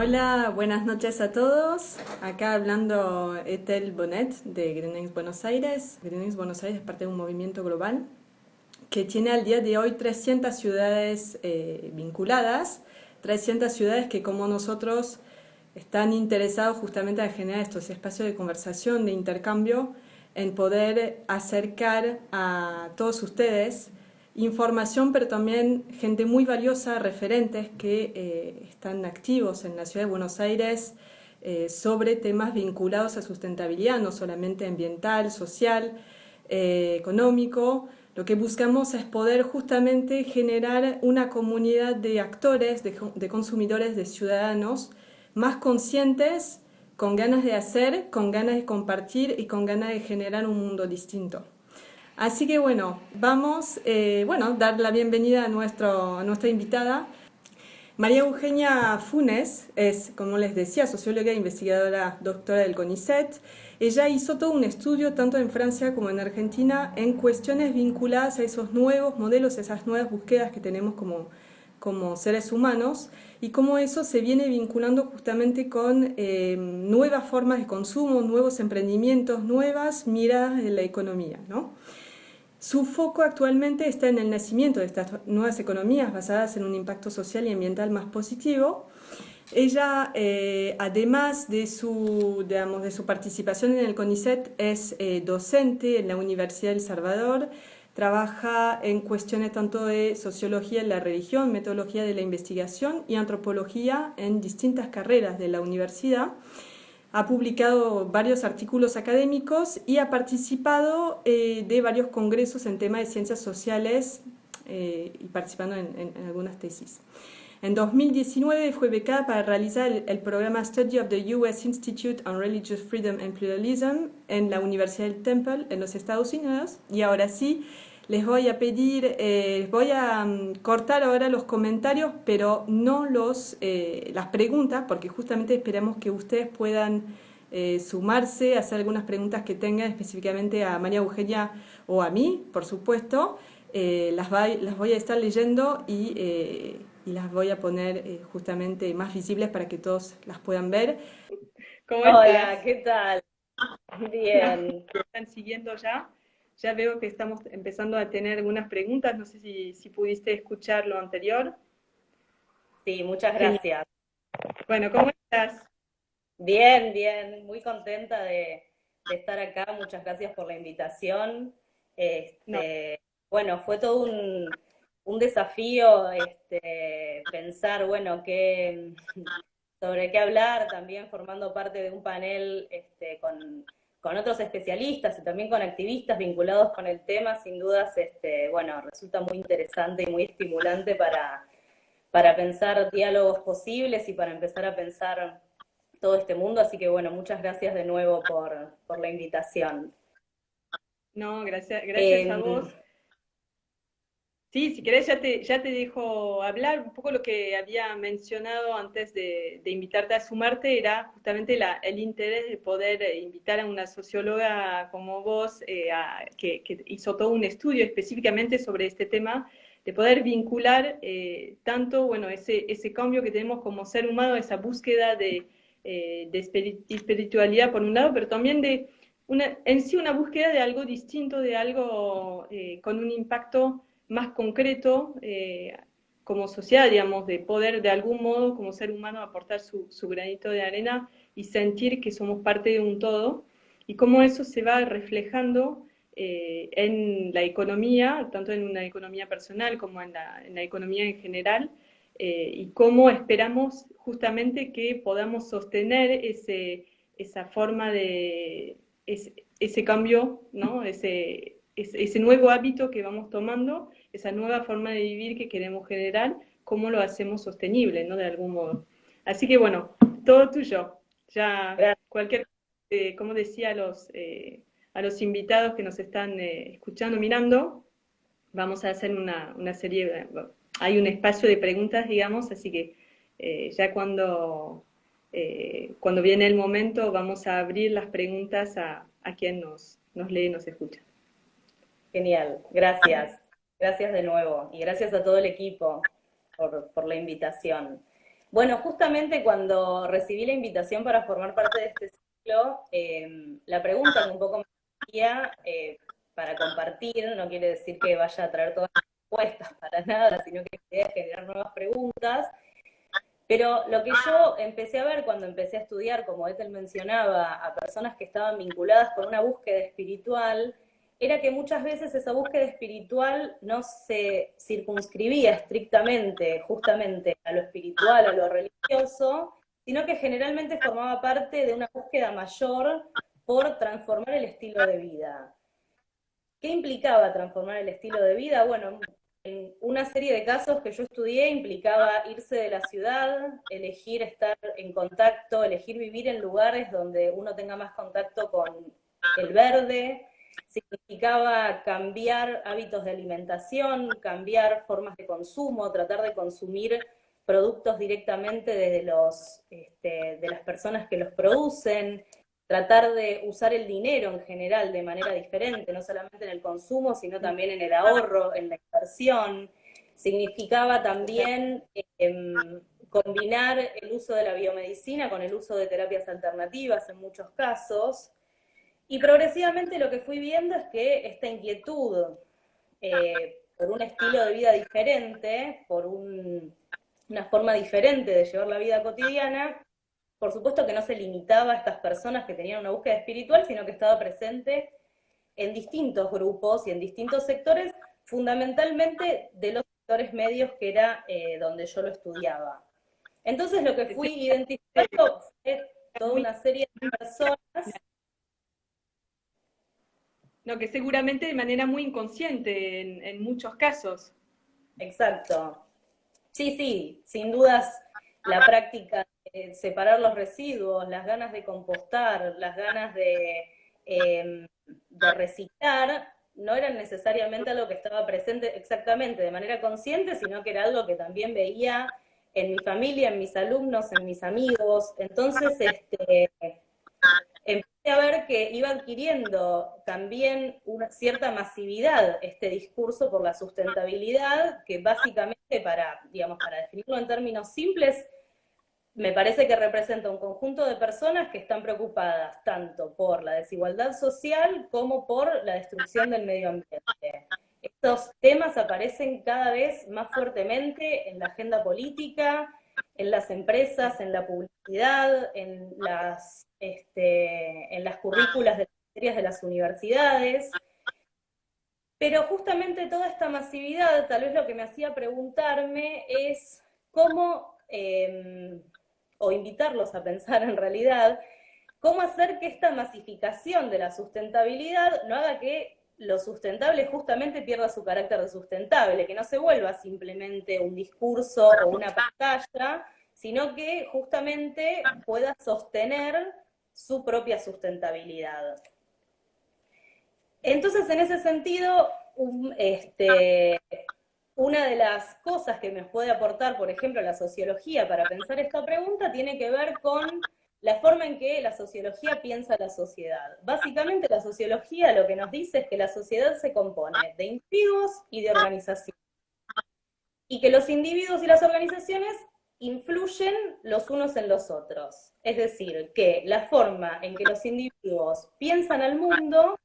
Hola, buenas noches a todos. Acá hablando Ethel Bonet de Greenpeace Buenos Aires. Greenpeace Buenos Aires es parte de un movimiento global que tiene al día de hoy 300 ciudades vinculadas, 300 ciudades que como nosotros están interesados justamente en generar estos espacios de conversación, de intercambio, en poder acercar a todos ustedes información, pero también gente muy valiosa, referentes que están activos en la ciudad de Buenos Aires sobre temas vinculados a sustentabilidad, no solamente ambiental, social, económico. Lo que buscamos es poder justamente generar una comunidad de actores, de consumidores, de ciudadanos más conscientes, con ganas de hacer, con ganas de compartir y con ganas de generar un mundo distinto. Así que bueno, vamos dar la bienvenida a nuestra invitada. María Eugenia Funes es, como les decía, socióloga e investigadora doctora del CONICET. Ella hizo todo un estudio, tanto en Francia como en Argentina, en cuestiones vinculadas a esos nuevos modelos, esas nuevas búsquedas que tenemos como seres humanos y cómo eso se viene vinculando justamente con nuevas formas de consumo, nuevos emprendimientos, nuevas miradas de la economía, ¿no? Su foco actualmente está en el nacimiento de estas nuevas economías basadas en un impacto social y ambiental más positivo. Ella, además digamos, de su participación en el CONICET, es docente en la Universidad del Salvador, trabaja en cuestiones tanto de sociología de la religión, metodología de la investigación y antropología en distintas carreras de la universidad. Ha publicado varios artículos académicos y ha participado de varios congresos en temas de ciencias sociales y participando en algunas tesis. En 2019 fue becada para realizar el programa Study of the U.S. Institute on Religious Freedom and Pluralism en la Universidad del Temple en los Estados Unidos. Y ahora sí, les voy a pedir, voy a cortar ahora los comentarios, pero no las preguntas, porque justamente esperamos que ustedes puedan sumarse, hacer algunas preguntas que tengan específicamente a María Eugenia o a mí, por supuesto. Las voy a estar leyendo y las voy a poner justamente más visibles para que todos las puedan ver. ¿Cómo estás? Hola, ¿qué tal? Hola, Bien. ¿están siguiendo ya? Ya veo que estamos empezando a tener algunas preguntas. No sé si pudiste escuchar lo anterior. Sí, muchas Genial. gracias. Bueno, ¿cómo estás? Bien, bien, muy contenta de estar acá. Muchas gracias por la invitación. No, Bueno, fue todo un desafío pensar, bueno, sobre qué hablar, también formando parte de un panel con otros especialistas y también con activistas vinculados con el tema. Sin dudas, bueno, resulta muy interesante y muy estimulante para pensar diálogos posibles y para empezar a pensar todo este mundo. Así que bueno, muchas gracias de nuevo por la invitación. no, gracias a Eh, vos. Sí, si querés ya te dejo hablar. Un poco lo que había mencionado antes de invitarte a sumarte era justamente el interés de poder invitar a una socióloga como vos, que hizo todo un estudio específicamente sobre este tema, de poder vincular tanto, bueno, ese cambio que tenemos como ser humano, esa búsqueda de espiritualidad por un lado, pero también en sí una búsqueda de algo distinto, de algo con un impacto más concreto como sociedad, digamos, de poder de algún modo como ser humano aportar su granito de arena y sentir que somos parte de un todo, y cómo eso se va reflejando en la economía, tanto en una economía personal como en la economía en general, y cómo esperamos justamente que podamos sostener esa forma ese cambio, ¿no? Ese nuevo hábito que vamos tomando, esa nueva forma de vivir que queremos generar, cómo lo hacemos sostenible, ¿no? De algún modo. Así que bueno, todo tuyo. Ya cualquier, como decía a los invitados que nos están escuchando, mirando, vamos a hacer una serie, hay un espacio de preguntas, digamos, así que ya cuando viene el momento vamos a abrir las preguntas a quien nos lee y nos escucha. Genial, gracias. Gracias de nuevo y gracias a todo el equipo por la invitación. Bueno, justamente cuando recibí la invitación para formar parte de este ciclo, la pregunta que un poco me hacía para compartir, no quiere decir que vaya a traer todas las respuestas para nada, sino que quería generar nuevas preguntas. Pero lo que yo empecé a ver cuando empecé a estudiar, como Ethel mencionaba, a personas que estaban vinculadas con una búsqueda espiritual, era que muchas veces esa búsqueda espiritual no se circunscribía estrictamente justamente a lo espiritual, a lo religioso, sino que generalmente formaba parte de una búsqueda mayor por transformar el estilo de vida. ¿Qué implicaba transformar el estilo de vida? Bueno, en una serie de casos que yo estudié implicaba irse de la ciudad, elegir estar en contacto, elegir vivir en lugares donde uno tenga más contacto con el verde, significaba cambiar hábitos de alimentación, cambiar formas de consumo, tratar de consumir productos directamente de las personas que los producen, tratar de usar el dinero en general de manera diferente, no solamente en el consumo, sino también en el ahorro, en la inversión. Significaba también combinar el uso de la biomedicina con el uso de terapias alternativas en muchos casos. Y progresivamente lo que fui viendo es que esta inquietud por un estilo de vida diferente, por una forma diferente de llevar la vida cotidiana, por supuesto que no se limitaba a estas personas que tenían una búsqueda espiritual, sino que estaba presente en distintos grupos y en distintos sectores, fundamentalmente de los sectores medios, que era donde yo lo estudiaba. Entonces lo que fui identificando fue toda una serie de personas. No, que seguramente de manera muy inconsciente en muchos casos. Exacto. Sí, sí, sin dudas la práctica de separar los residuos, las ganas de compostar, las ganas de reciclar, no eran necesariamente algo que estaba presente exactamente de manera consciente, sino que era algo que también veía en mi familia, en mis alumnos, en mis amigos. Entonces, empecé a ver que iba adquiriendo también una cierta masividad este discurso por la sustentabilidad, que básicamente para definirlo en términos simples, me parece que representa un conjunto de personas que están preocupadas tanto por la desigualdad social como por la destrucción del medio ambiente. Estos temas aparecen cada vez más fuertemente en la agenda política, en las empresas, en la publicidad, en las currículas de las materias de las universidades. Pero justamente toda esta masividad, tal vez lo que me hacía preguntarme es cómo, o invitarlos a pensar en realidad, cómo hacer que esta masificación de la sustentabilidad no haga que lo sustentable justamente pierda su carácter de sustentable, que no se vuelva simplemente un discurso o una pantalla, sino que justamente pueda sostener su propia sustentabilidad. Entonces, en ese sentido, una de las cosas que me puede aportar, por ejemplo, la sociología para pensar esta pregunta tiene que ver con la forma en que la sociología piensa la sociedad. Básicamente, la sociología lo que nos dice es que la sociedad se compone de individuos y de organizaciones, y que los individuos y las organizaciones influyen los unos en los otros. Es decir, que la forma en que los individuos piensan al mundo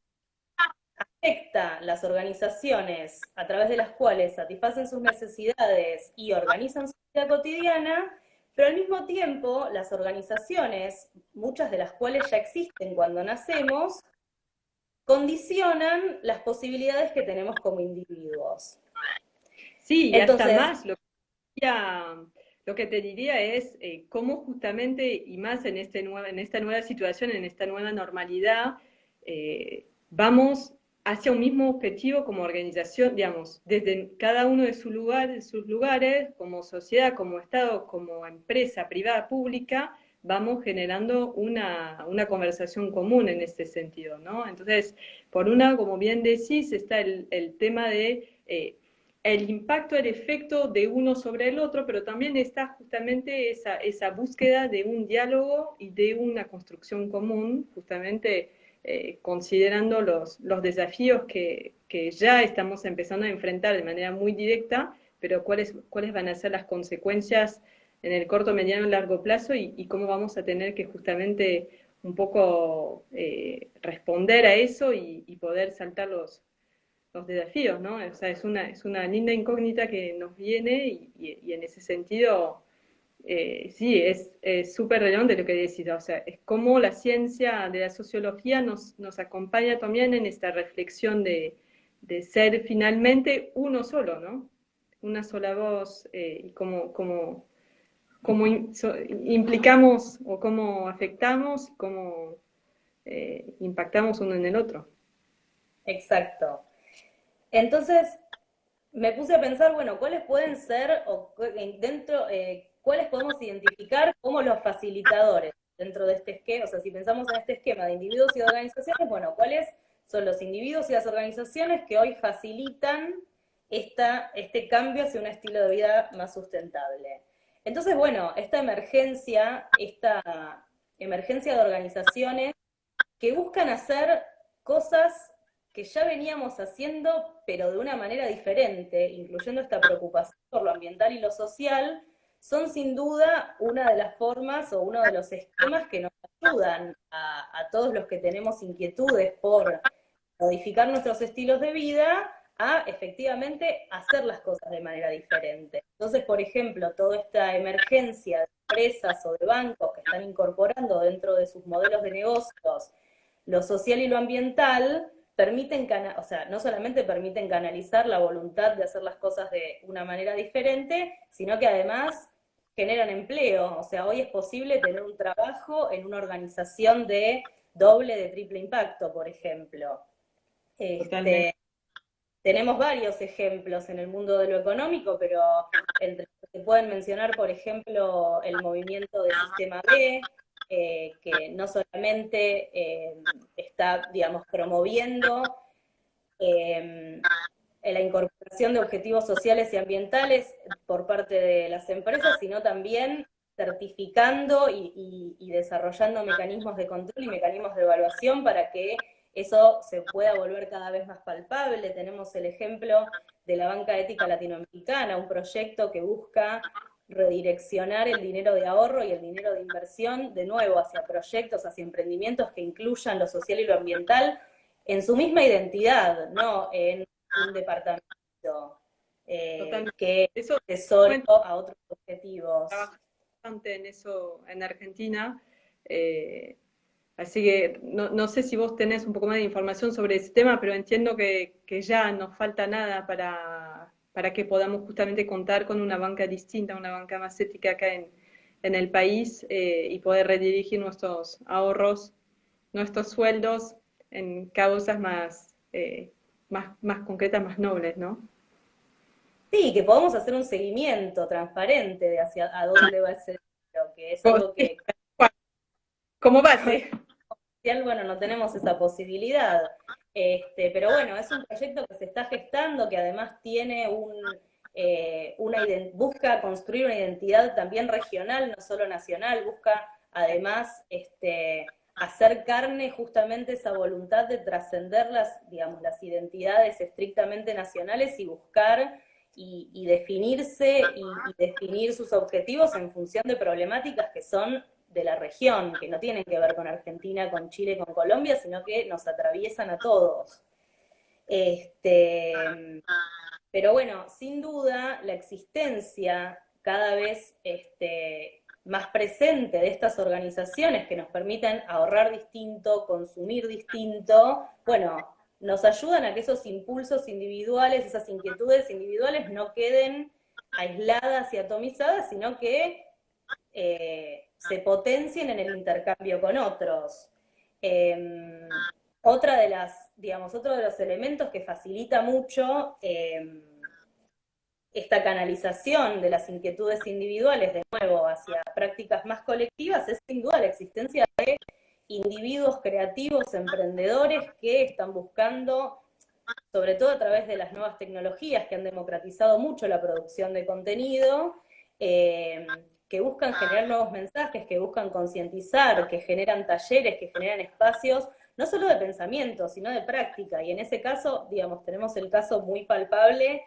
afecta las organizaciones a través de las cuales satisfacen sus necesidades y organizan su vida cotidiana, pero al mismo tiempo las organizaciones, muchas de las cuales ya existen cuando nacemos, condicionan las posibilidades que tenemos como individuos. Sí, y hasta Entonces, más, lo que te diría es cómo justamente, y más en, en esta nueva situación, en esta nueva normalidad, vamos hacia un mismo objetivo como organización, digamos, desde cada uno de sus lugares, como sociedad, como Estado, como empresa privada, pública, vamos generando una conversación común en este sentido, ¿no? Entonces, por una, como bien decís, está el tema de el impacto, el efecto de uno sobre el otro, pero también está justamente esa búsqueda de un diálogo y de una construcción común, justamente considerando los desafíos que ya estamos empezando a enfrentar de manera muy directa, pero cuáles van a ser las consecuencias en el corto, mediano y largo plazo y cómo vamos a tener que justamente un poco responder a eso y poder saltar los desafíos, ¿no? O sea, es una linda incógnita que nos viene y en ese sentido, sí, es súper relevante lo que decís, o sea, es como la ciencia de la sociología nos acompaña también en esta reflexión de ser finalmente uno solo, ¿no? Una sola voz, y cómo implicamos o cómo afectamos, cómo impactamos uno en el otro. Exacto. Entonces, me puse a pensar, bueno, cuáles pueden ser, o dentro, cuáles podemos identificar como los facilitadores dentro de este esquema, o sea, si pensamos en este esquema de individuos y organizaciones, bueno, cuáles son los individuos y las organizaciones que hoy facilitan este cambio hacia un estilo de vida más sustentable. Entonces, bueno, esta emergencia de organizaciones que buscan hacer cosas que ya veníamos haciendo, pero de una manera diferente, incluyendo esta preocupación por lo ambiental y lo social, son sin duda una de las formas o uno de los esquemas que nos ayudan a todos los que tenemos inquietudes por modificar nuestros estilos de vida a efectivamente hacer las cosas de manera diferente. Entonces, por ejemplo, toda esta emergencia de empresas o de bancos que están incorporando dentro de sus modelos de negocios lo social y lo ambiental, o sea, no solamente permiten canalizar la voluntad de hacer las cosas de una manera diferente, sino que además generan empleo. O sea, hoy es posible tener un trabajo en una organización de doble, de triple impacto, por ejemplo. Totalmente. Tenemos varios ejemplos en el mundo de lo económico, pero entre los que pueden mencionar, por ejemplo, el movimiento de Sistema B, que no solamente está, digamos, promoviendo la incorporación de objetivos sociales y ambientales por parte de las empresas, sino también certificando y desarrollando mecanismos de control y mecanismos de evaluación para que eso se pueda volver cada vez más palpable. Tenemos el ejemplo de la Banca Ética Latinoamericana, un proyecto que busca redireccionar el dinero de ahorro y el dinero de inversión de nuevo hacia proyectos, hacia emprendimientos que incluyan lo social y lo ambiental en su misma identidad, no en un departamento que Eso tesoro bueno, a otros objetivos. trabaja bastante en eso en Argentina. eh, Así que no sé si vos tenés un poco más de información sobre ese tema, pero entiendo que ya nos falta nada para que podamos justamente contar con una banca distinta, una banca más ética acá en el país, y poder redirigir nuestros ahorros, nuestros sueldos en causas más concretas, más nobles, ¿no? Sí, que podamos hacer un seguimiento transparente de hacia a dónde va ese dinero, que es algo Sí, que como base. bueno, no tenemos esa posibilidad. Pero bueno, es un proyecto que se está gestando, que además tiene busca construir una identidad también regional, no solo nacional, busca además hacer carne justamente esa voluntad de trascender digamos, las identidades estrictamente nacionales y buscar y definirse y definir sus objetivos en función de problemáticas que son de la región, que no tienen que ver con Argentina, con Chile, con Colombia, sino que nos atraviesan a todos. Pero bueno, sin duda, la existencia cada vez más presente de estas organizaciones que nos permiten ahorrar distinto, consumir distinto, bueno, nos ayudan a que esos impulsos individuales, esas inquietudes individuales no queden aisladas y atomizadas, sino que se potencien en el intercambio con otros. Eh, Otro de los elementos que facilita mucho esta canalización de las inquietudes individuales, de nuevo, hacia prácticas más colectivas, es sin duda la existencia de individuos creativos, emprendedores que están buscando, sobre todo a través de las nuevas tecnologías que han democratizado mucho la producción de contenido, que buscan generar nuevos mensajes, que buscan concientizar, que generan talleres, que generan espacios, no solo de pensamiento, sino de práctica. Y en ese caso, digamos, tenemos el caso muy palpable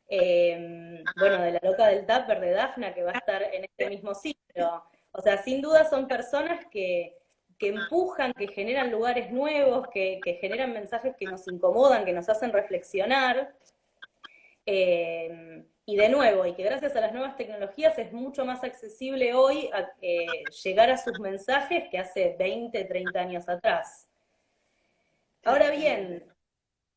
bueno, de La Loca del Tupper, de Dafna, que va a estar en este mismo ciclo. O sea, sin duda son personas que empujan, que generan lugares nuevos, que generan mensajes que nos incomodan, que nos hacen reflexionar. Y de nuevo, y que gracias a las nuevas tecnologías es mucho más accesible hoy llegar a sus mensajes que hace 20, 30 años atrás. Ahora bien,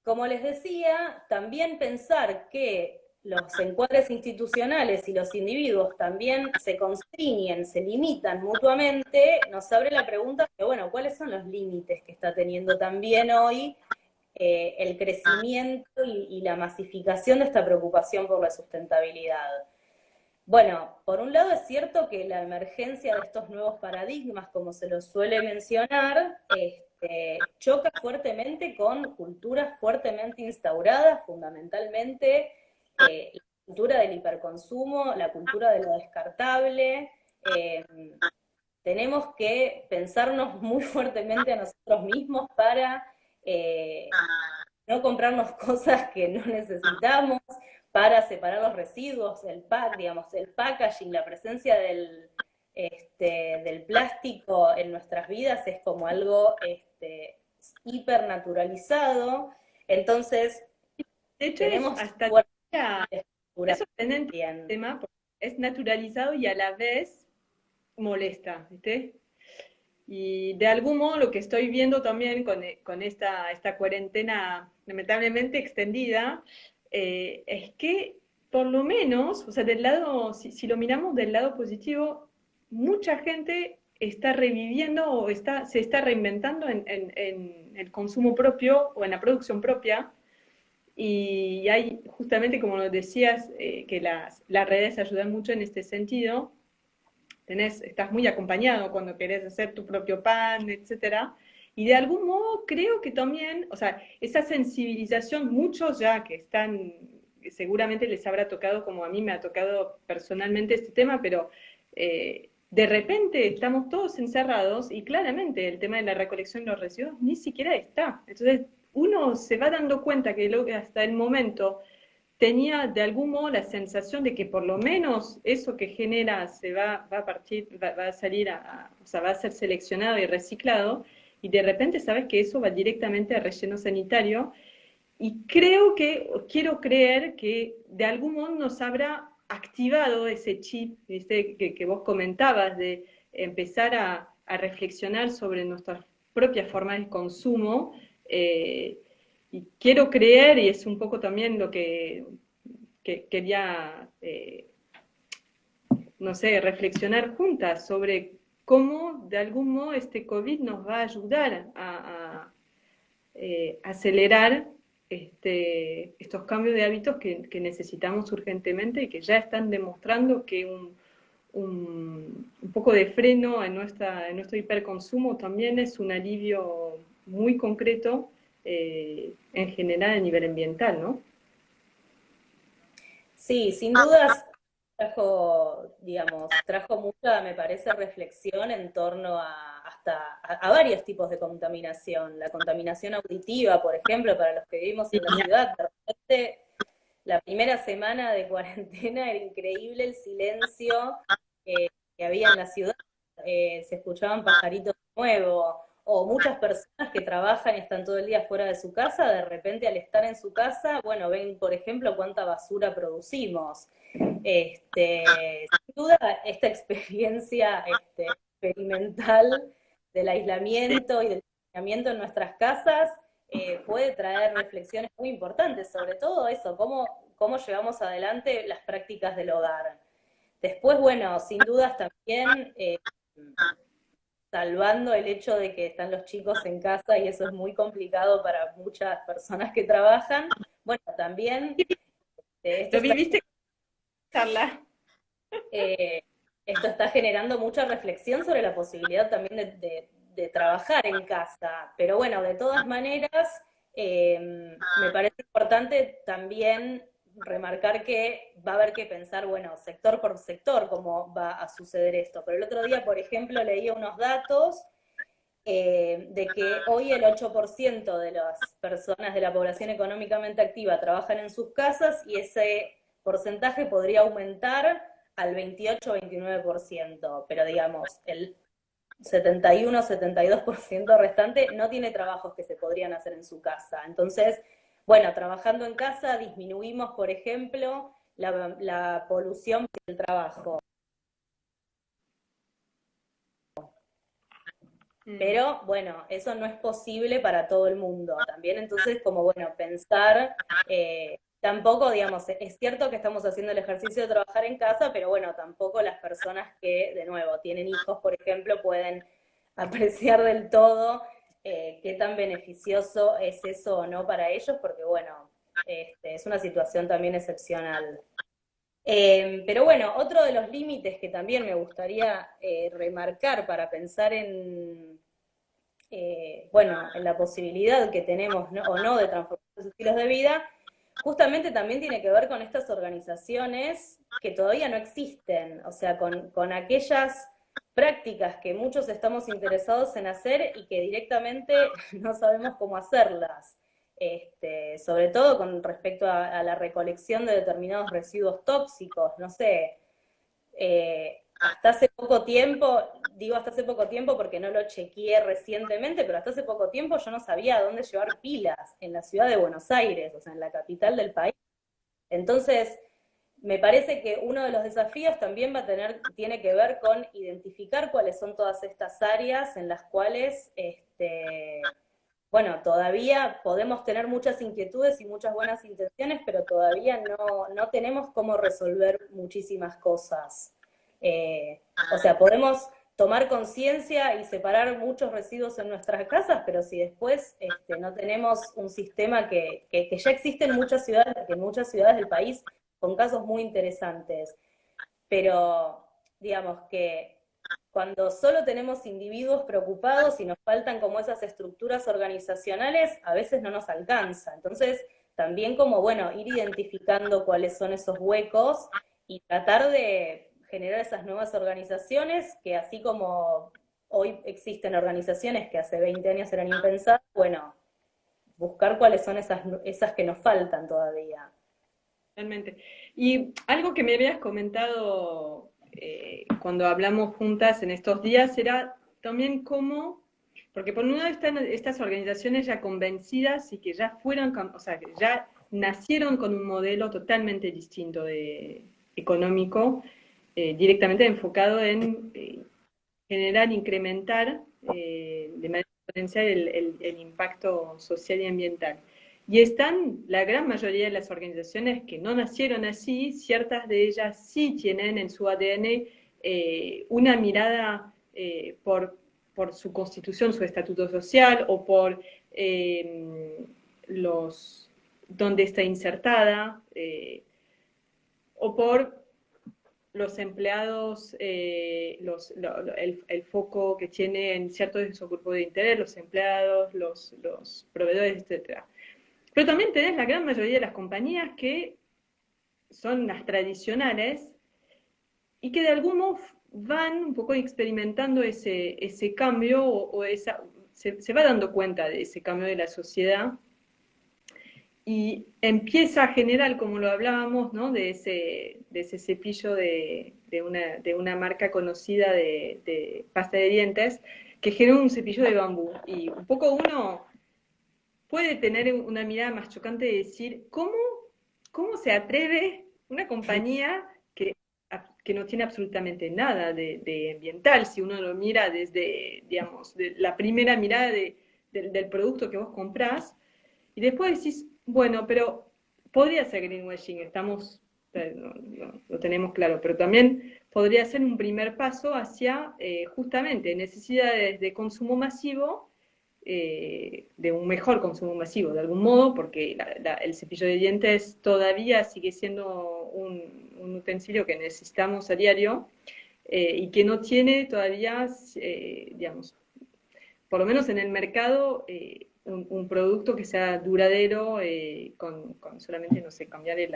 como les decía, también pensar que los encuadres institucionales y los individuos también se constriñen, se limitan mutuamente, nos abre la pregunta de, bueno, ¿cuáles son los límites que está teniendo también hoy el crecimiento y la masificación de esta preocupación por la sustentabilidad? Bueno, por un lado es cierto que la emergencia de estos nuevos paradigmas, como se los suele mencionar, choca fuertemente con culturas fuertemente instauradas, fundamentalmente la cultura del hiperconsumo, la cultura de lo descartable. Tenemos que pensarnos muy fuertemente a nosotros mismos para no comprarnos cosas que no necesitamos, para separar los residuos, el pack, digamos, el packaging, la presencia del plástico en nuestras vidas es como algo hipernaturalizado. Entonces, De hecho, es tenemos hasta fuertes es estructuras sorprendente el también. tema, porque es naturalizado y a la vez molesta, ¿viste? Y de algún modo lo que estoy viendo también con esta cuarentena lamentablemente extendida, es que por lo menos, o sea, del lado, si lo miramos del lado positivo, mucha gente está reviviendo o se está reinventando en el consumo propio o en la producción propia. Y hay, justamente como lo decías, que las redes ayudan mucho en este sentido. Estás muy acompañado cuando querés hacer tu propio pan, etcétera. Y de algún modo creo que también, o sea, esa sensibilización, muchos ya que están, seguramente les habrá tocado como a mí me ha tocado personalmente este tema, pero de repente estamos todos encerrados y claramente el tema de la recolección de los residuos ni siquiera está. Entonces uno se va dando cuenta que hasta el momento tenía de algún modo la sensación de que por lo menos eso que genera va a partir, va a salir o sea, va a ser seleccionado y reciclado, y de repente sabes que eso va directamente a relleno sanitario, y creo que, o quiero creer que de algún modo nos habrá activado ese chip, ¿viste? Que vos comentabas, de empezar a reflexionar sobre nuestras propias formas de consumo. Y quiero creer, y es un poco también lo que quería, no sé, reflexionar juntas sobre cómo de algún modo este COVID nos va a ayudar a acelerar estos cambios de hábitos que necesitamos urgentemente y que ya están demostrando que un poco de freno en nuestro hiperconsumo también es un alivio muy concreto, en general a nivel ambiental, ¿no? Sí, sin dudas trajo mucha, me parece, reflexión en torno a varios tipos de contaminación. La contaminación auditiva, por ejemplo, para los que vivimos en la ciudad, de repente la primera semana de cuarentena era increíble el silencio eh, que había en la ciudad. Se escuchaban pajaritos de nuevo, o muchas personas que trabajan y están todo el día fuera de su casa, de repente al estar en su casa, bueno, ven, por ejemplo, cuánta basura producimos. Sin duda, esta experiencia experimental del aislamiento y del confinamiento en nuestras casas puede traer reflexiones muy importantes, sobre todo eso, cómo llevamos adelante las prácticas del hogar. Después, bueno, sin dudas también, salvando el hecho de que están los chicos en casa y eso es muy complicado para muchas personas que trabajan, bueno, también esto ¿Lo está viviste, Carla? eh, esto está generando mucha reflexión sobre la posibilidad también de trabajar en casa. Pero bueno, de todas maneras, me parece importante también remarcar que va a haber que pensar, bueno, sector por sector, cómo va a suceder esto. Pero el otro día, por ejemplo, leía unos datos de que hoy el 8% de las personas de la población económicamente activa trabajan en sus casas y ese porcentaje podría aumentar al 28-29%, pero digamos, el 71-72% restante no tiene trabajos que se podrían hacer en su casa. Entonces, bueno, trabajando en casa disminuimos, por ejemplo, la polución del trabajo. Pero bueno, eso no es posible para todo el mundo. También entonces, como bueno, pensar, tampoco, digamos, es cierto que estamos haciendo el ejercicio de trabajar en casa, pero bueno, tampoco las personas que, de nuevo, tienen hijos, por ejemplo, pueden apreciar del todo qué tan beneficioso es eso o no para ellos, porque bueno, es una situación también excepcional. Pero bueno, otro de los límites que también me gustaría remarcar para pensar bueno, en la posibilidad que tenemos o no de transformar los estilos de vida, justamente también tiene que ver con estas organizaciones que todavía no existen, o sea, con aquellas prácticas que muchos estamos interesados en hacer y que directamente no sabemos cómo hacerlas. Sobre todo con respecto a la recolección de determinados residuos tóxicos, no sé, hasta hace poco tiempo, digo hasta hace poco tiempo porque no lo chequeé recientemente, pero hasta hace poco tiempo yo no sabía a dónde llevar pilas en la ciudad de Buenos Aires, o sea, en la capital del país. Entonces, me parece que uno de los desafíos también tiene que ver con identificar cuáles son todas estas áreas en las cuales, bueno, todavía podemos tener muchas inquietudes y muchas buenas intenciones, pero todavía no tenemos cómo resolver muchísimas cosas. O sea, podemos tomar conciencia y separar muchos residuos en nuestras casas, pero si después no tenemos un sistema que ya existe en muchas ciudades del país, con casos muy interesantes, pero digamos que cuando solo tenemos individuos preocupados y nos faltan como esas estructuras organizacionales, a veces no nos alcanza. Entonces, también como, bueno, ir identificando cuáles son esos huecos y tratar de generar esas nuevas organizaciones que así como hoy existen organizaciones que hace 20 años eran impensadas, bueno, buscar cuáles son esas que nos faltan todavía. Realmente. Y algo que me habías comentado cuando hablamos juntas en estos días era también cómo, porque por un lado están estas organizaciones ya convencidas y que ya fueron, o sea, que ya nacieron con un modelo totalmente distinto económico, directamente enfocado en generar, incrementar de manera exponencial el impacto social y ambiental. Y están la gran mayoría de las organizaciones que no nacieron así, ciertas de ellas sí tienen en su ADN una mirada por su constitución, su estatuto social o por dónde está insertada o por los empleados, el foco que tienen ciertos de su grupo de interés, los empleados, los proveedores, etc. Pero también tenés la gran mayoría de las compañías que son las tradicionales y que de algún modo van un poco experimentando ese cambio se va dando cuenta de ese cambio de la sociedad y empieza a generar, como lo hablábamos, ¿no? de ese cepillo de una marca conocida de pasta de dientes, que genera un cepillo de bambú. Y un poco uno puede tener una mirada más chocante de decir, ¿cómo se atreve una compañía que no tiene absolutamente nada de ambiental, si uno lo mira desde, digamos, de la primera mirada del producto que vos comprás, y después decís, bueno, pero podría ser greenwashing, lo tenemos claro, pero también podría ser un primer paso hacia justamente necesidades de consumo masivo, de un mejor consumo masivo de algún modo, porque el cepillo de dientes todavía sigue siendo un utensilio que necesitamos a diario y que no tiene todavía, digamos, por lo menos en el mercado, un producto que sea duradero con solamente, no sé, cambiarle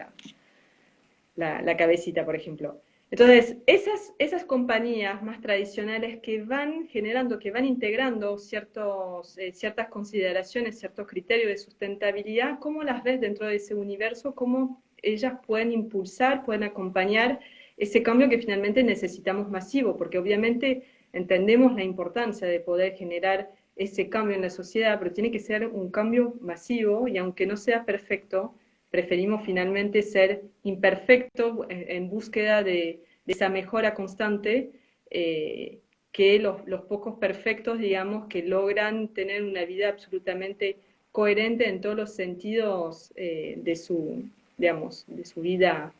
la cabecita, por ejemplo. Entonces, esas compañías más tradicionales que van generando, que van integrando ciertas consideraciones, ciertos criterios de sustentabilidad, ¿cómo las ves dentro de ese universo? ¿Cómo ellas pueden impulsar, pueden acompañar ese cambio que finalmente necesitamos masivo, porque obviamente entendemos la importancia de poder generar ese cambio en la sociedad, pero tiene que ser un cambio masivo y aunque no sea perfecto, preferimos finalmente ser imperfectos en búsqueda de esa mejora constante que los pocos perfectos, digamos, que logran tener una vida absolutamente coherente en todos los sentidos de su, digamos, de su vida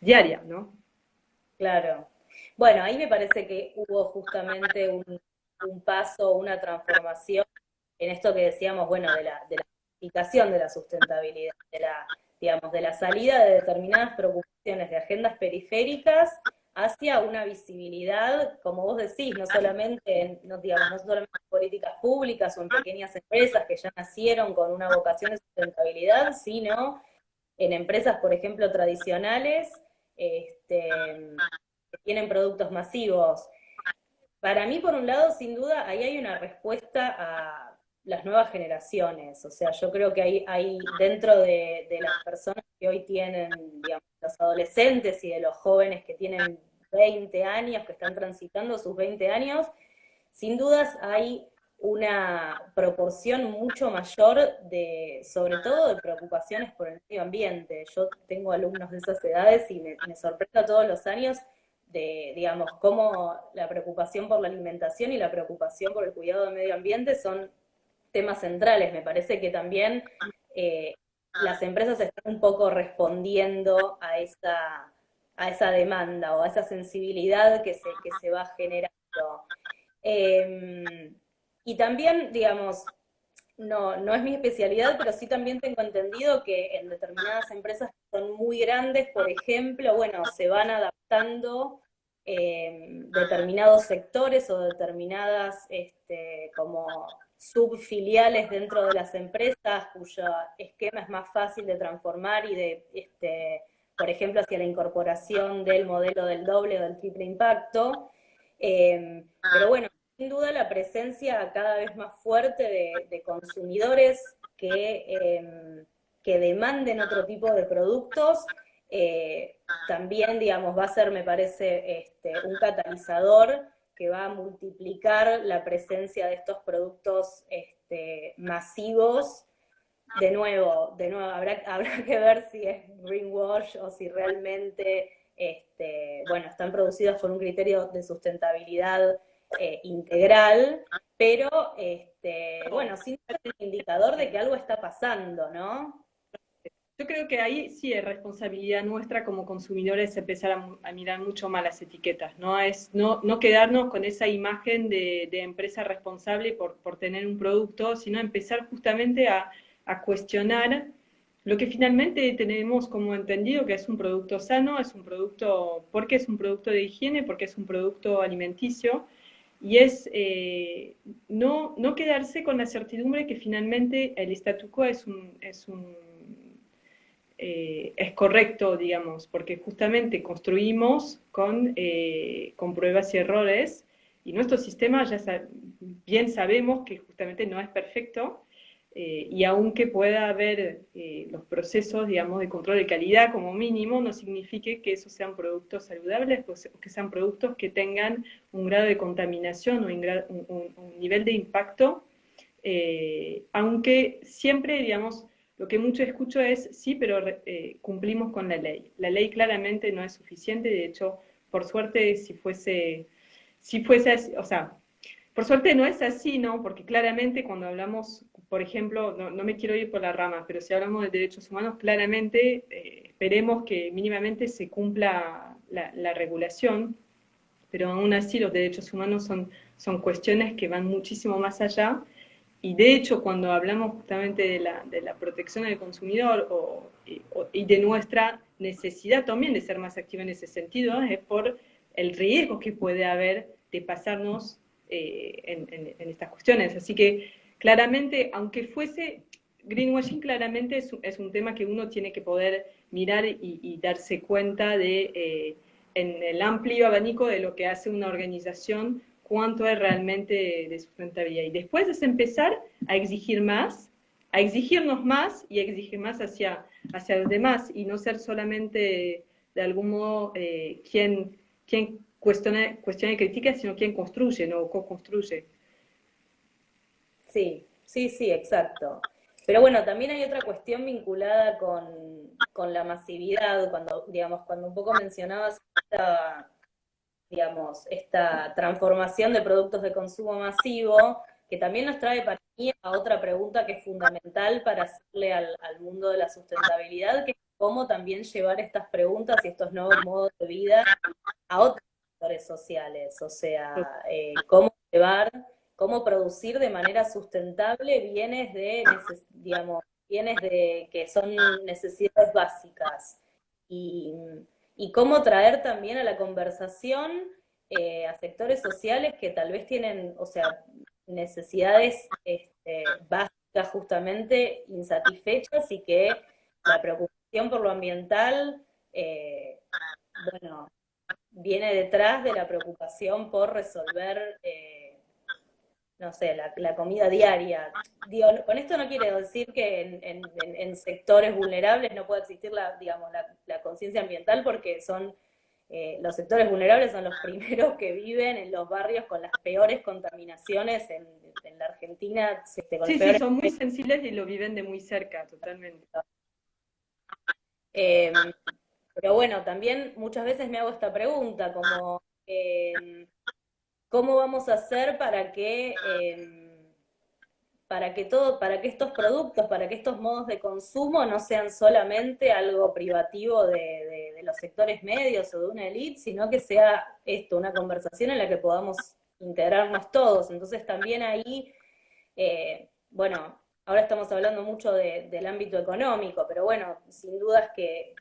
diaria, ¿no? Claro. Bueno, ahí me parece que hubo justamente un paso, una transformación en esto que decíamos, bueno, de la justificación de la sustentabilidad, digamos, de la salida de determinadas preocupaciones de agendas periféricas hacia una visibilidad, como vos decís, no solamente digamos, no solamente en políticas públicas o en pequeñas empresas que ya nacieron con una vocación de sustentabilidad, sino en empresas, por ejemplo, tradicionales, que tienen productos masivos. Para mí, por un lado, sin duda, ahí hay una respuesta a las nuevas generaciones. O sea, yo creo que hay dentro de las personas que hoy tienen, digamos, los adolescentes y de los jóvenes que tienen 20 años, que están transitando sus 20 años, sin dudas hay una proporción mucho mayor de, sobre todo, de preocupaciones por el medio ambiente. Yo tengo alumnos de esas edades y me sorprende todos los años de, digamos, cómo la preocupación por la alimentación y la preocupación por el cuidado del medio ambiente son temas centrales. Me parece que también las empresas están un poco respondiendo a esa demanda o a esa sensibilidad que se va generando. Eh, y también, digamos, no es mi especialidad, pero sí también tengo entendido que en determinadas empresas que son muy grandes, por ejemplo, bueno, se van adaptando determinados sectores o determinadas como subfiliales dentro de las empresas cuyo esquema es más fácil de transformar y de, por ejemplo, hacia la incorporación del modelo del doble o del triple impacto. Pero bueno, sin duda la presencia cada vez más fuerte de consumidores que demanden otro tipo de productos, también, digamos, va a ser, me parece, un catalizador que va a multiplicar la presencia de estos productos masivos. De nuevo habrá que ver si es greenwash o si realmente bueno, están producidos con un criterio de sustentabilidad integral, pero bueno, sí es un indicador de que algo está pasando, ¿no? Yo creo que ahí sí es responsabilidad nuestra como consumidores empezar a mirar mucho más las etiquetas, ¿no? Es no quedarnos con esa imagen de empresa responsable por tener un producto, sino empezar justamente a cuestionar lo que finalmente tenemos como entendido que es un producto sano, es un producto, porque es un producto de higiene, porque es un producto alimenticio, y es no quedarse con la certidumbre que finalmente el statu quo es correcto, digamos, porque justamente construimos con pruebas y errores y nuestro sistema bien sabemos que justamente no es perfecto y aunque pueda haber los procesos, digamos, de control de calidad como mínimo, no signifique que esos sean productos saludables o que sean productos que tengan un grado de contaminación o un nivel de impacto, aunque siempre, digamos, lo que mucho escucho es, sí, pero cumplimos con la ley. La ley claramente no es suficiente, de hecho, por suerte, si fuese así, o sea, por suerte no es así, ¿no? Porque claramente cuando hablamos, por ejemplo, no me quiero ir por la rama, pero si hablamos de derechos humanos, claramente esperemos que mínimamente se cumpla la regulación, pero aún así los derechos humanos son cuestiones que van muchísimo más allá y de hecho, cuando hablamos justamente de la protección del consumidor y de nuestra necesidad también de ser más activa en ese sentido, es por el riesgo que puede haber de pasarnos en estas cuestiones. Así que claramente, aunque fuese greenwashing, claramente es un tema que uno tiene que poder mirar y darse cuenta de en el amplio abanico de lo que hace una organización cuánto es realmente de sustentabilidad. Y después es empezar a exigir más a exigirnos más y a exigir más hacia los demás y no ser solamente de algún modo quien cuestiona y critica, sino quien construye, no co-construye. Sí, sí, sí, exacto. Pero bueno, también hay otra cuestión vinculada con la masividad, cuando, digamos, cuando un poco mencionabas esta, digamos, esta transformación de productos de consumo masivo, que también nos trae para mí a otra pregunta que es fundamental para hacerle al mundo de la sustentabilidad, que es cómo también llevar estas preguntas y estos nuevos modos de vida a otros sectores sociales, o sea, cómo llevar, cómo producir de manera sustentable bienes de, digamos, bienes de, que son necesidades básicas y, y cómo traer también a la conversación a sectores sociales que tal vez tienen, o sea, necesidades básicas justamente insatisfechas y que la preocupación por lo ambiental, bueno, viene detrás de la preocupación por resolver, no sé, la comida diaria. Digo, con esto no quiere decir que en sectores vulnerables no pueda existir la, digamos, la conciencia ambiental, porque son los sectores vulnerables son los primeros que viven en los barrios con las peores contaminaciones en la Argentina, con los Sí, sí, peores. son muy sensibles y lo viven de muy cerca, totalmente. Eh, pero bueno, también muchas veces me hago esta pregunta, como ¿cómo vamos a hacer para que estos productos, para que estos modos de consumo no sean solamente algo privativo de los sectores medios o de una élite, sino que sea esto, una conversación en la que podamos integrarnos todos? Entonces también ahí, bueno, ahora estamos hablando mucho del ámbito económico, pero bueno, sin dudas que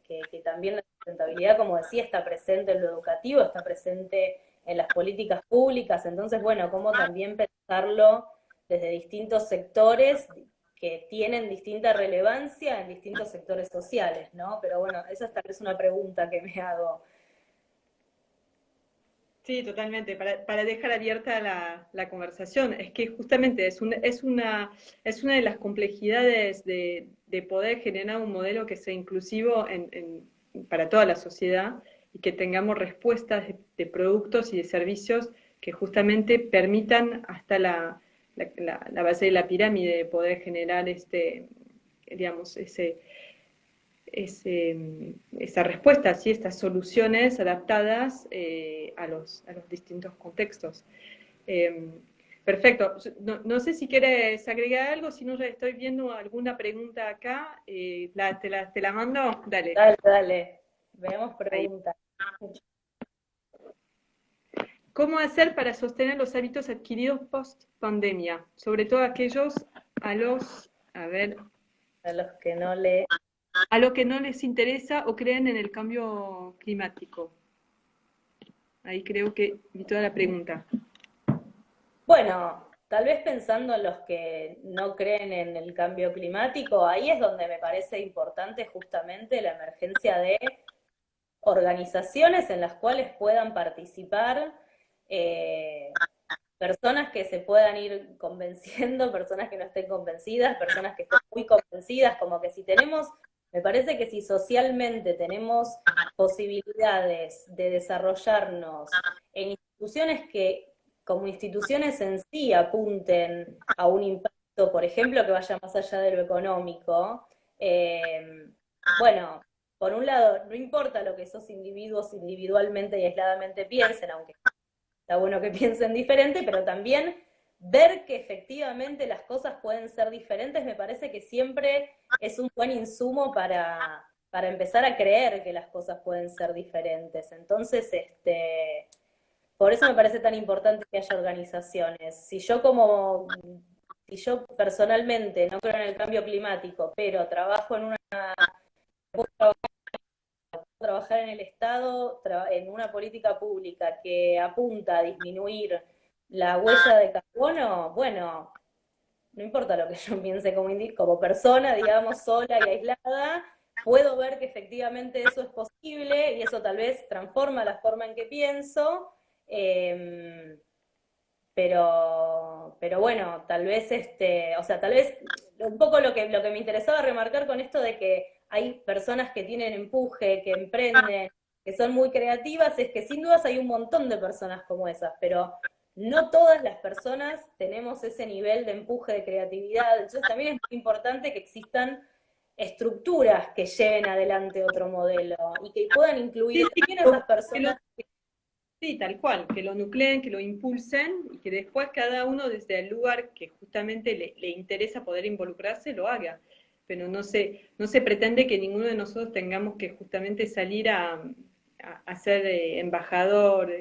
también la sustentabilidad, como decía, está presente en lo educativo, está presente en las políticas públicas. Entonces, bueno, cómo también pensarlo desde distintos sectores que tienen distinta relevancia en distintos sectores sociales, ¿no? Pero bueno, esa es tal vez una pregunta que me hago. Sí, totalmente, para dejar abierta la conversación. Es que justamente es una de las complejidades de poder generar un modelo que sea inclusivo para toda la sociedad y que tengamos respuestas de productos y de servicios que justamente permitan hasta la base de la pirámide poder generar digamos, esa respuesta, ¿sí? Estas soluciones adaptadas a los distintos contextos. Eh, Perfecto. No sé si quieres agregar algo, si no ya estoy viendo alguna pregunta acá. Te la mando, dale. Dale, dale, veamos Ahí. preguntas. ¿Cómo hacer para sostener los hábitos adquiridos post pandemia? Sobre todo aquellos A los que no le... a lo que no les interesa o creen en el cambio climático. Ahí creo que vi toda la pregunta. Bueno, tal vez pensando en los que no creen en el cambio climático, ahí es donde me parece importante justamente la emergencia de organizaciones en las cuales puedan participar eh, personas que se puedan ir convenciendo, personas que no estén convencidas, personas que estén muy convencidas, como que si tenemos, me parece que si socialmente tenemos posibilidades de desarrollarnos en instituciones que como instituciones en sí apunten a un impacto, por ejemplo, que vaya más allá de lo económico, bueno, por un lado, no importa lo que esos individuos individualmente y aisladamente piensen, aunque está bueno que piensen diferente, pero también ver que efectivamente las cosas pueden ser diferentes, me parece que siempre es un buen insumo para empezar a creer que las cosas pueden ser diferentes. Entonces, por eso me parece tan importante que haya organizaciones. Si yo personalmente no creo en el cambio climático, pero trabajo en trabajar en el Estado, en una política pública que apunta a disminuir la huella de carbono, bueno, no importa lo que yo piense como persona, digamos, sola y aislada, puedo ver que efectivamente eso es posible y eso tal vez transforma la forma en que pienso. Eh, pero bueno, tal vez o sea, tal vez un poco lo que me interesaba remarcar con esto de que hay personas que tienen empuje, que emprenden, que son muy creativas, es que sin dudas hay un montón de personas como esas, pero no todas las personas tenemos ese nivel de empuje, de creatividad. Entonces también es muy importante que existan estructuras que lleven adelante otro modelo y que puedan Sí, incluir sí, también a esas que lo- personas. sí, tal cual, que lo nucleen, que lo impulsen y que después cada uno desde el lugar que justamente le interesa poder involucrarse lo haga. Pero no se pretende que ninguno de nosotros tengamos que justamente salir a ser embajador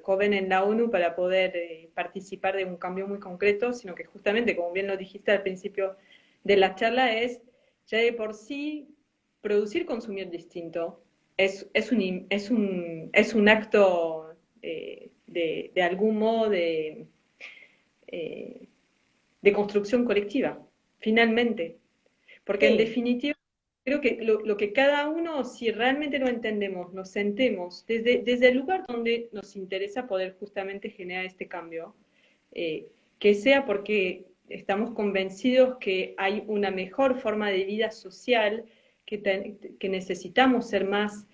joven en la ONU para poder participar de un cambio muy concreto, sino que justamente, como bien lo dijiste al principio de la charla, es ya de por sí producir, consumir distinto. Es un acto de algún modo eh, de construcción colectiva, finalmente. Porque en Sí, definitiva, creo que lo que cada uno, si realmente lo entendemos, nos sentemos desde el lugar donde nos interesa poder justamente generar este cambio, que sea porque estamos convencidos que hay una mejor forma de vida social, que necesitamos ser más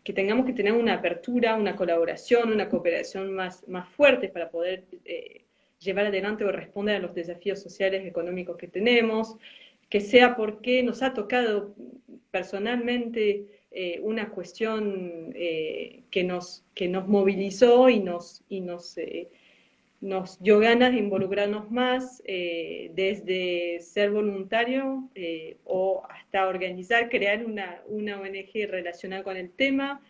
que tengamos que tener una apertura, una colaboración, una cooperación más fuerte para poder llevar adelante o responder a los desafíos sociales, económicos que tenemos, que sea porque nos ha tocado personalmente una cuestión que nos movilizó nos dio ganas de involucrarnos más, desde ser voluntario o hasta organizar, crear una ONG relacionada con el tema.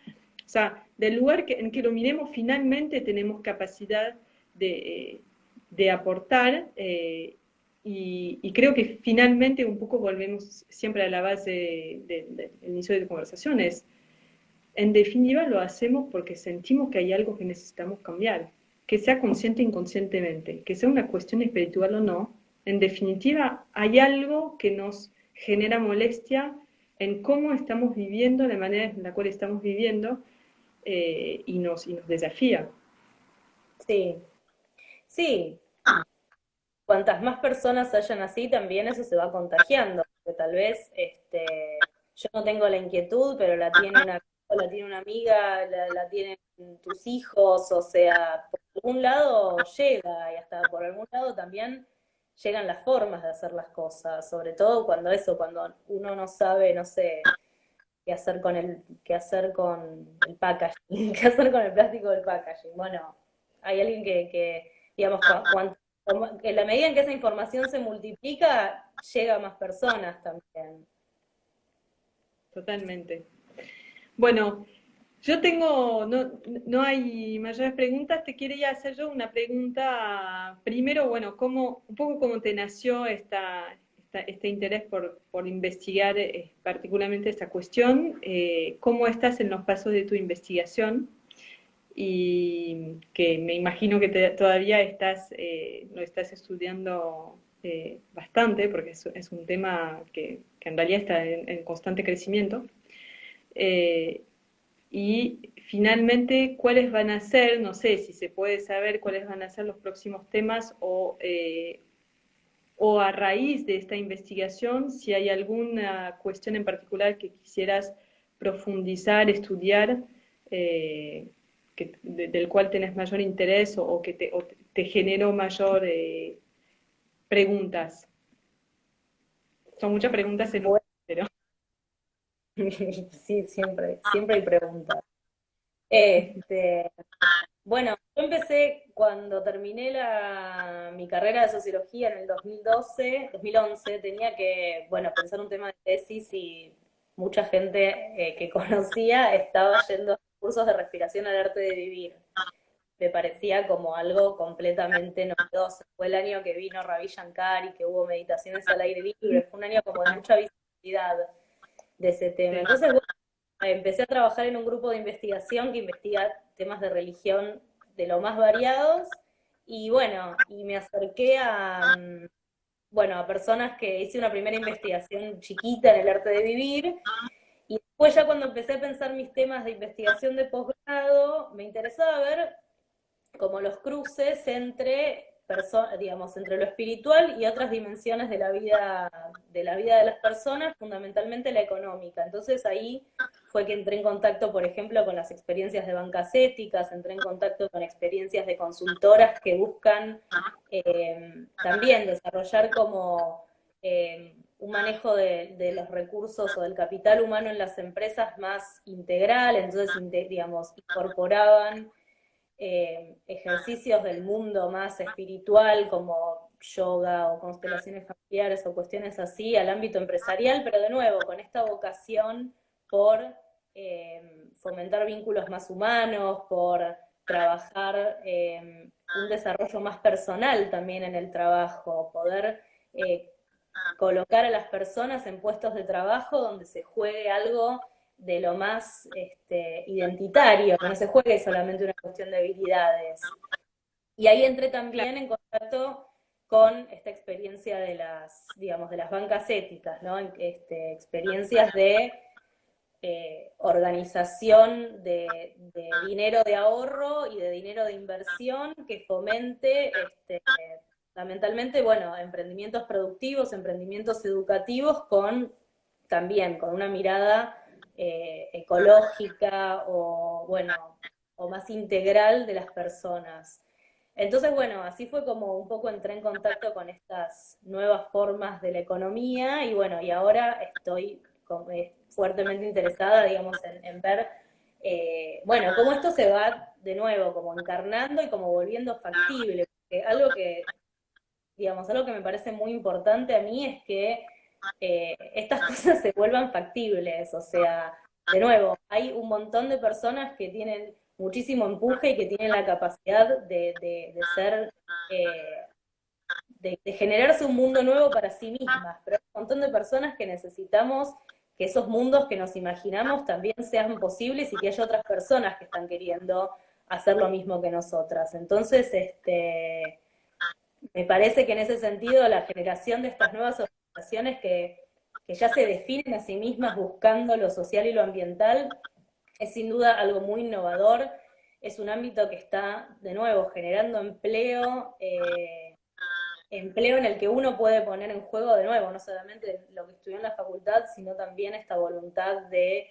O sea, del lugar en que lo miremos, finalmente tenemos capacidad de aportar y creo que finalmente un poco volvemos siempre a la base del inicio de conversaciones. En definitiva, lo hacemos porque sentimos que hay algo que necesitamos cambiar, que sea consciente o inconscientemente, que sea una cuestión espiritual o no. En definitiva, hay algo que nos genera molestia en cómo estamos viviendo, la manera en la cual estamos viviendo, y nos desafía. sí, sí. Cuantas más personas hayan así, también eso se va contagiando, porque tal vez yo no tengo la inquietud, pero la tiene una amiga, la tienen tus hijos, o sea, por algún lado llega, y hasta por algún lado también llegan las formas de hacer las cosas, sobre todo cuando uno no sabe, no sé, qué hacer con el packaging, qué hacer con el plástico del packaging. Bueno, hay alguien digamos, en la medida en que esa información se multiplica, llega a más personas también. Totalmente. Bueno, yo tengo, no hay mayores preguntas, te quería hacer yo una pregunta. Primero, bueno, un poco cómo te nació este interés por investigar particularmente esta cuestión, cómo estás en los pasos de tu investigación y que me imagino que todavía lo estás estudiando bastante, porque es un tema que en realidad está en constante crecimiento. Eh, y finalmente, ¿cuáles van a ser? No sé si se puede saber cuáles van a ser los próximos temas o a raíz de esta investigación, si hay alguna cuestión en particular que quisieras profundizar, estudiar, del cual tenés mayor interés o que te generó mayor preguntas. Son muchas preguntas en un, Bueno, pero sí, siempre hay preguntas. Este, bueno, yo empecé cuando terminé mi carrera de sociología en el 2011, tenía que, bueno, pensar un tema de tesis y mucha gente que conocía estaba yendo a cursos de respiración al arte de vivir. Me parecía como algo completamente novedoso. Fue el año que vino Ravi Shankar y que hubo meditaciones al aire libre, fue un año como de mucha visibilidad de ese tema. sí. Entonces, bueno, empecé a trabajar en un grupo de investigación que investiga temas de religión de lo más variados y bueno, y me acerqué bueno, a personas que hice una primera investigación chiquita en el arte de vivir y después ya cuando empecé a pensar mis temas de investigación de posgrado, me interesaba ver como los cruces entre digamos, entre lo espiritual y otras dimensiones de la vida de las personas, fundamentalmente la económica. Entonces ahí fue que entré en contacto, por ejemplo, con las experiencias de bancas éticas, entré en contacto con experiencias de consultoras que buscan también desarrollar como un manejo de los recursos o del capital humano en las empresas más integral, entonces, digamos, incorporaban ejercicios del mundo más espiritual como yoga o constelaciones familiares o cuestiones así al ámbito empresarial, pero de nuevo con esta vocación por fomentar vínculos más humanos, por trabajar un desarrollo más personal también en el trabajo, poder colocar a las personas en puestos de trabajo donde se juegue algo de lo más identitario, que no se juegue solamente una cuestión de habilidades. Y ahí entré también en contacto con esta experiencia de las, digamos, de las bancas éticas, ¿no? Experiencias de organización de dinero de ahorro y de dinero de inversión que fomente fundamentalmente, bueno, emprendimientos productivos, emprendimientos educativos también con una mirada ecológica o, bueno, o más integral de las personas. Entonces, bueno, así fue como un poco entré en contacto con estas nuevas formas de la economía y bueno, y ahora estoy fuertemente interesada, digamos, en ver, bueno, cómo esto se va de nuevo como encarnando y como volviendo factible. Porque digamos, algo que me parece muy importante a mí es que estas cosas se vuelvan factibles, o sea, de nuevo, hay un montón de personas que tienen muchísimo empuje y que tienen la capacidad de ser, de generarse un mundo nuevo para sí mismas, pero hay un montón de personas que necesitamos que esos mundos que nos imaginamos también sean posibles y que haya otras personas que están queriendo hacer lo mismo que nosotras. Entonces, me parece que en ese sentido la generación de estas nuevas organizaciones que ya se definen a sí mismas buscando lo social y lo ambiental es sin duda algo muy innovador, es un ámbito que está, de nuevo, generando empleo en el que uno puede poner en juego, de nuevo, no solamente lo que estudió en la facultad, sino también esta voluntad de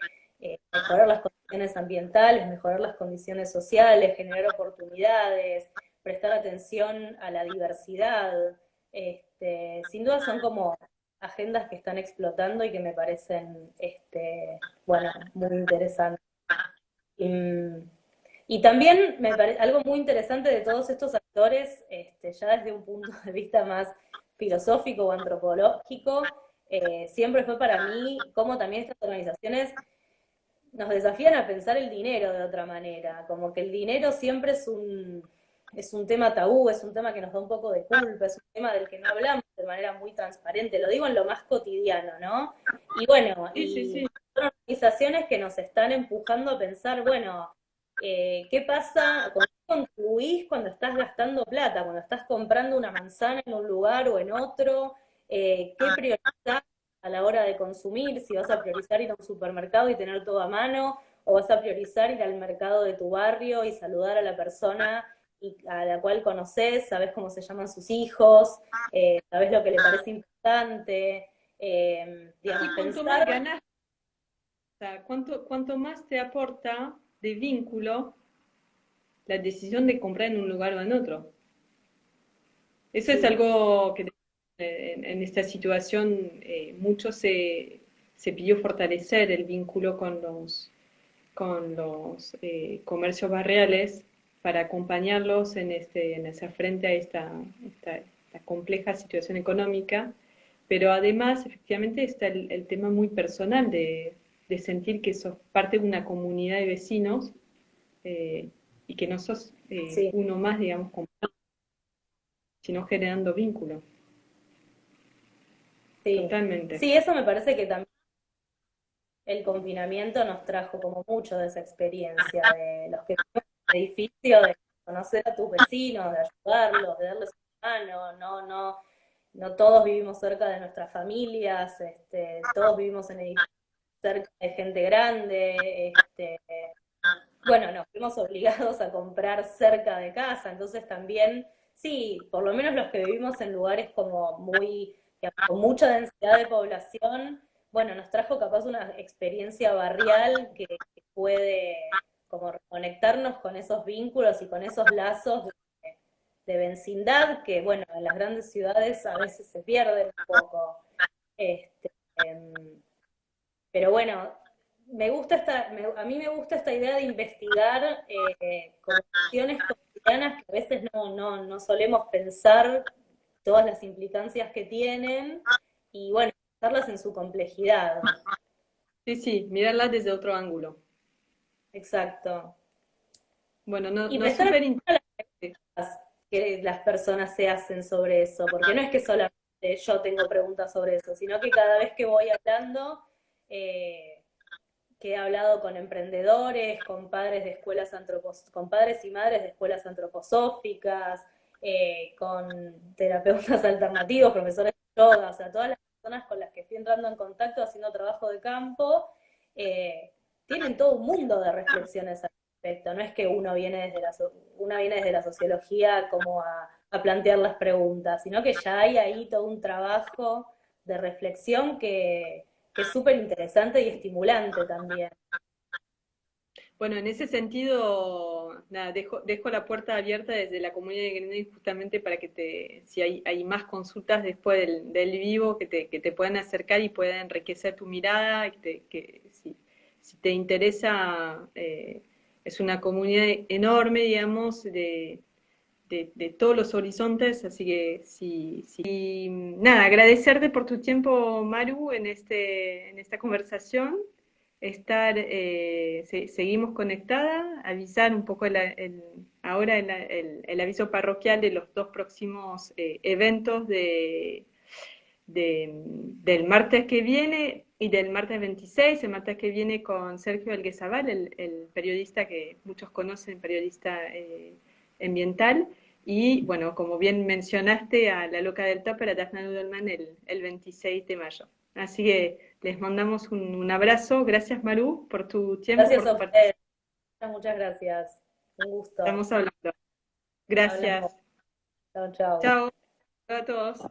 mejorar las condiciones ambientales, mejorar las condiciones sociales, generar oportunidades, prestar atención a la diversidad. Sin duda son como agendas que están explotando y que me parecen, bueno, muy interesantes. Y, y también me parece algo muy interesante de todos estos actores, ya desde un punto de vista más filosófico o antropológico, siempre fue para mí cómo también estas organizaciones nos desafían a pensar el dinero de otra manera, como que el dinero siempre es un tema tabú, es un tema que nos da un poco de culpa, es un tema del que no hablamos de manera muy transparente, lo digo en lo más cotidiano, ¿no? Y bueno, Sí, sí, y sí. son organizaciones que nos están empujando a pensar, bueno, ¿qué pasa? ¿Cómo concluís cuando estás gastando plata, cuando estás comprando una manzana en un lugar o en otro? ¿Qué priorizás a la hora de consumir? Si vas a priorizar ir a un supermercado y tener todo a mano, o vas a priorizar ir al mercado de tu barrio y saludar a la persona a la cual conoces, sabes cómo se llaman sus hijos, sabes lo que le parece importante, Y digamos, cuanto más pensar. ganas, o sea, cuanto más te aporta de vínculo la decisión de comprar en un lugar o en otro. Eso es Sí, algo que en esta situación mucho se pidió fortalecer el vínculo con los comercios barriales para acompañarlos en hacer frente a esta compleja situación económica, pero además efectivamente está el tema muy personal de sentir que sos parte de una comunidad de vecinos eh, y que no sos sí, uno más, digamos, sino generando vínculo. sí. Totalmente. Sí, eso me parece que también el confinamiento nos trajo como mucho de esa experiencia, de los que vivimos en el edificio, de conocer a tus vecinos, de ayudarlos, de darles una mano, no todos vivimos cerca de nuestras familias, todos vivimos en edificios cerca de gente grande, bueno, nos fuimos obligados a comprar cerca de casa, entonces también, sí, por lo menos los que vivimos en lugares como muy, digamos, con mucha densidad de población, bueno, nos trajo capaz una experiencia barrial que puede como reconectarnos con esos vínculos y con esos lazos de vecindad que, bueno, en las grandes ciudades a veces se pierden un poco. Este, pero bueno, a mí me gusta esta idea de investigar cuestiones cotidianas que a veces no solemos pensar todas las implicancias que tienen y bueno, pensarlas en su complejidad. Sí, sí, mirarla desde otro ángulo. Exacto. Bueno, no, Y no prestar súper atención a las preguntas que las personas se hacen sobre eso, porque no es que solamente yo tengo preguntas sobre eso, sino que cada vez que voy hablando, eh, que he hablado con emprendedores, con padres de escuelas con padres y madres de escuelas antroposóficas, con terapeutas alternativos, profesores de yoga, o sea, todas las personas con las que estoy entrando en contacto haciendo trabajo de campo, eh, tienen todo un mundo de reflexiones al respecto. No es que una viene desde la sociología como a plantear las preguntas, sino que ya hay ahí todo un trabajo de reflexión que es súper interesante y estimulante también. Bueno, en ese sentido, nada, dejo la puerta abierta desde la comunidad de Greenwich justamente para que si hay más consultas después del vivo que te puedan acercar y puedan enriquecer tu mirada, si te interesa, es una comunidad enorme, digamos, de todos los horizontes, así que nada, agradecerte por tu tiempo, Maru, en esta conversación, seguimos conectada, avisar un poco ahora el aviso parroquial de los dos próximos eventos del martes que viene y del martes 26, el martes que viene con Sergio Alguezabal, el periodista que muchos conocen, periodista ambiental, y bueno, como bien mencionaste, a la loca del Tupper, a Daphne Nudelman, el 26 de mayo. Así que les mandamos un abrazo. Gracias, Maru, por tu tiempo, Gracias por a tu ustedes, participación. muchas gracias. Un gusto. Estamos hablando. Gracias. Hablamos. Chao, chao. Chao a todos.